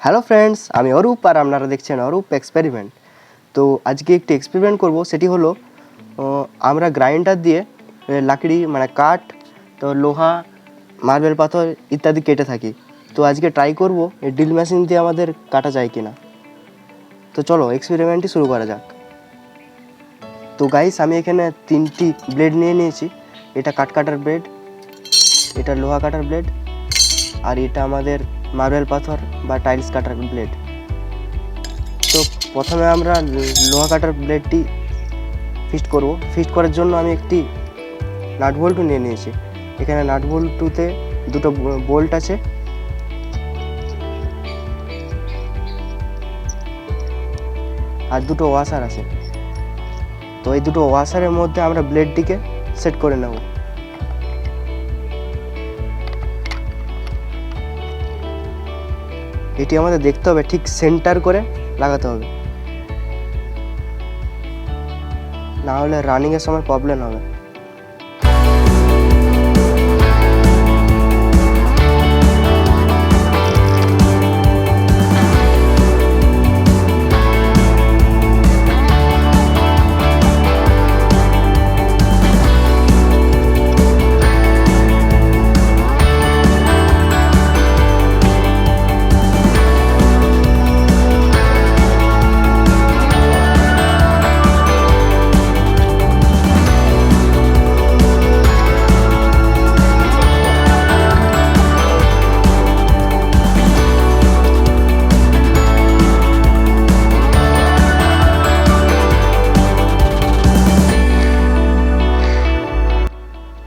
Hello friends, আমি অরূপ আর আপনারা দেখছেন অরূপ এক্সপেরিমেন্ট। তো আজকে একটি এক্সপেরিমেন্ট করব, সেটি হলো আমরা গ্রাইন্ডার দিয়ে লাকড়ি মানে কাঠ, তো লোহা, মার্বেল পাথর ইত্যাদি কেটে থাকি। তো আজকে ট্রাই করব এই ড্রিল মেশিন দিয়ে আমাদের কাটা যায় কিনা। তো চলো এক্সপেরিমেন্টটি শুরু করা যাক। তো গাইস, আমি এখানে 3টি ব্লেড নিয়ে নিয়েছি। এটা কাঠ কাটার ব্লেড, এটা লোহা কাটার ব্লেড, আর এটা আমাদের মার্বেল পাথর বা টাইলস কাটার ব্লেড। তো প্রথমে আমরা লোহা কাটার ব্লেডটি ফিক্সড করব। ফিক্সড করার জন্য আমি একটি নাট বল্টু নিয়ে নিয়েছি। এখানে নাট বল্টুতে দুটো বোল্ট আছে, আর দুটো ওয়াশার আছে। তো এই দুটো ওয়াশারের মধ্যে আমরা ব্লেডটিকে সেট করে নেব। এটি আমাদের দেখতে হবে ঠিক সেন্টার করে লাগাতে হবে, না হলে রানিংয়ের সময় প্রবলেম হবে।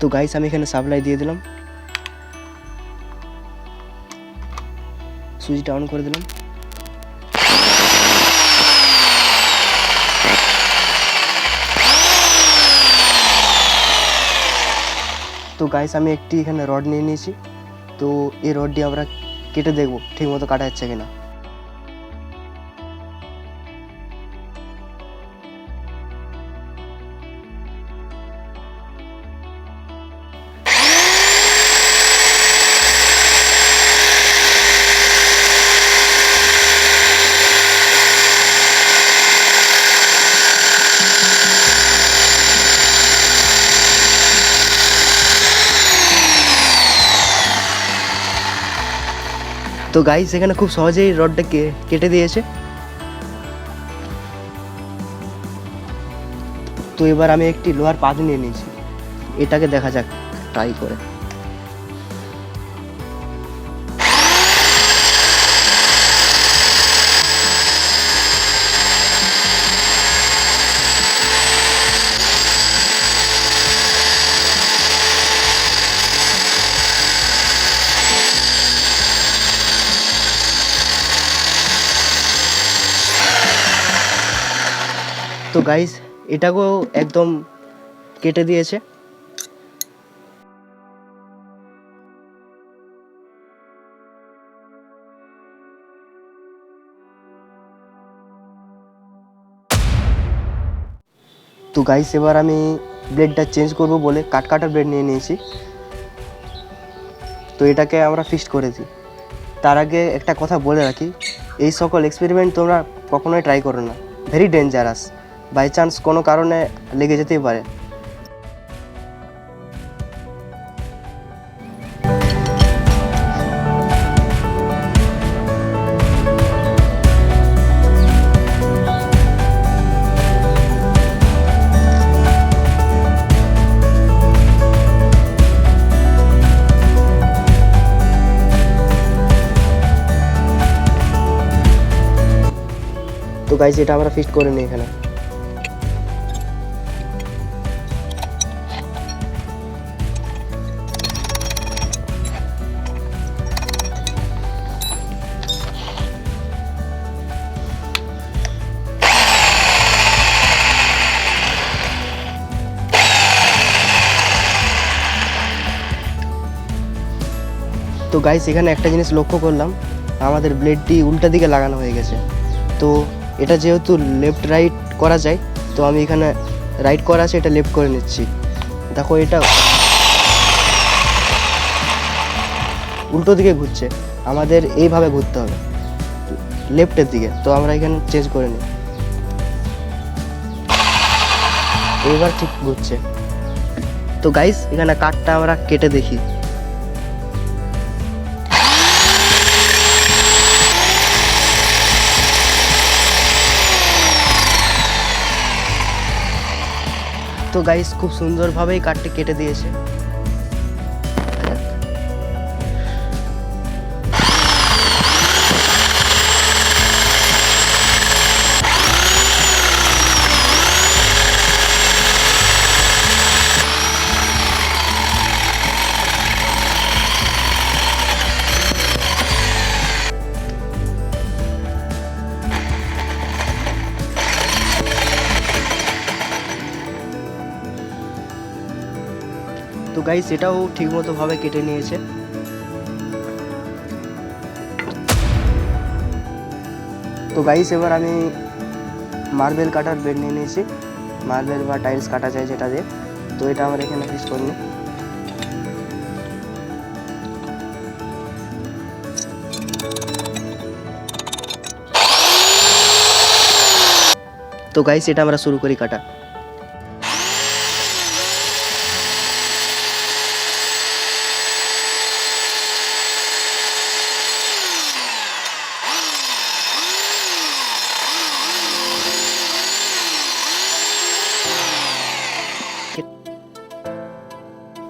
তো গাইস, আমি এখানে সাপ্লাই দিয়ে দিলাম, সুইচটা অন করে দিলাম। তো গাইস, আমি একটি এখানে রড নিয়ে নিয়েছি। তো এই রডটি আমরা কেটে দেখব ঠিক মতো কাটা যাচ্ছে কিনা। তো গাইস, এখানে খুব সহজেই রডটা কেটে দিয়েছে। তো এবার আমি একটি লোহার পাত নিয়ে নিয়েছি, এটাকে দেখা যাক ট্রাই করে। তো গাইস, এটাকেও একদম কেটে দিয়েছে। তো গাইস, এবার আমি ব্লেডটা চেঞ্জ করব বলে কাট কাটার ব্লেড নিয়ে নিয়েছি। তো এটাকে আমরা ফিক্সড করেছি। তার আগে একটা কথা বলে রাখি, এই সকল এক্সপেরিমেন্ট তোমরা কখনোই ট্রাই করো না, ভেরি ডেঞ্জারাস। বাই চান্স কোনো কারণে লেগে যেতেই পারে। তো গাইস, এটা আমরা ফিক্সড করে নিই এখানে। তো গাইস, এখানে একটা জিনিস লক্ষ্য করলাম, আমাদের ব্লেডটি উল্টা দিকে লাগানো হয়ে গেছে। তো এটা যেহেতু লেফট রাইট করা যায়, তো আমি এখানে রাইট করা আছে, এটা লেফট করে নিচ্ছি। দেখো, এটা উল্টো দিকে ঘুরছে, আমাদের এইভাবে ঘুরতে হবে। লেফটের দিকে। তো আমরা এখানে চেঞ্জ করে নিই, এবার ঠিক ঘুরছে। তো গাইস এখানে কাঠটা আমরা কেটে দেখি। তো গাইস খুব সুন্দরভাবেই কাঠটা কেটে দিয়েছে। তো গাইস এটাও ঠিকমতো ভাবে কেটে নিয়েছে। তো গাইস এবার আমি মার্বেল কাটার বেড নিয়ে নিয়েছি, মার্বেল বা টাইলস কাটা যায় যেটা দিয়ে। তো এটা আমার এখানে ফিক্স করে নিই। তো গাইস এটা আমরা শুরু করি কাটা।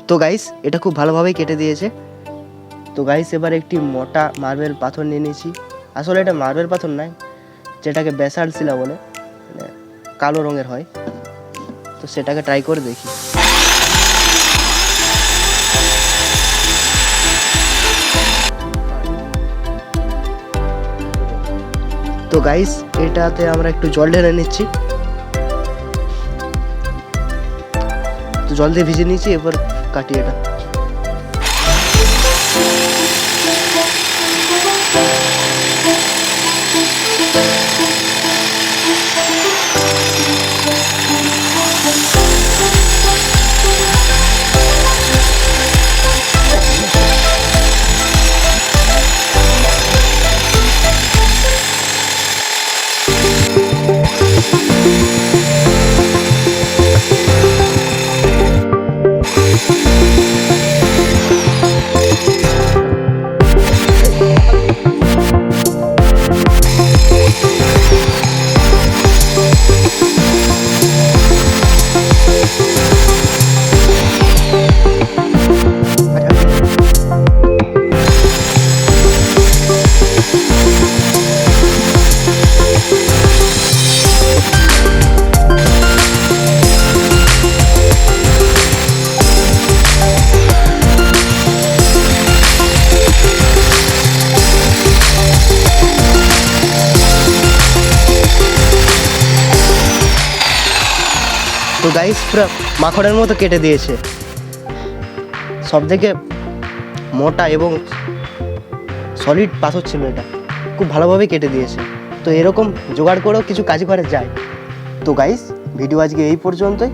তো গাইস এটা খুব ভালোভাবেই কেটে দিয়েছে। তো গাইস এবার একটি মোটা মার্বেল পাথর নিয়ে নিয়েছি। আসলে এটা মার্বেল পাথর নয়, যেটাকে ব্যাসাল্ট শিলা বলে, মানে কালো রঙের হয়। তো সেটাকে ট্রাই করে দেখি। তো গাইস এটাতে আমরা একটু জল ঢেলে নিচ্ছি। তো জল দিয়ে ভিজে নিয়েছি, এবার কাটি এটা। তো গাইস পুরো মাখনের মতো কেটে দিয়েছে। সব থেকে মোটা এবং সলিড পাথর ছিল এটা, খুব ভালোভাবে কেটে দিয়েছে। তো এরকম জোগাড় করেও কিছু কাজ করে যায়। তো গাইস ভিডিও আজকে এই পর্যন্তই।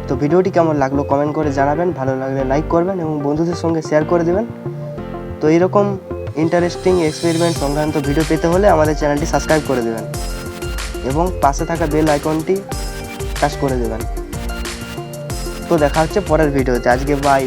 তো ভিডিওটি কেমন লাগলো কমেন্ট করে জানাবেন, ভালো লাগলে লাইক করবেন এবং বন্ধুদের সঙ্গে শেয়ার করে দেবেন। তো এইরকম ইন্টারেস্টিং এক্সপেরিমেন্ট সংক্রান্ত ভিডিও পেতে হলে আমাদের চ্যানেলটি সাবস্ক্রাইব করে দেবেন এবং পাশে থাকা বেল আইকনটি টাচ করে দেবেন। তো দেখা হচ্ছে পরের ভিডিওতে। আজকে বাই।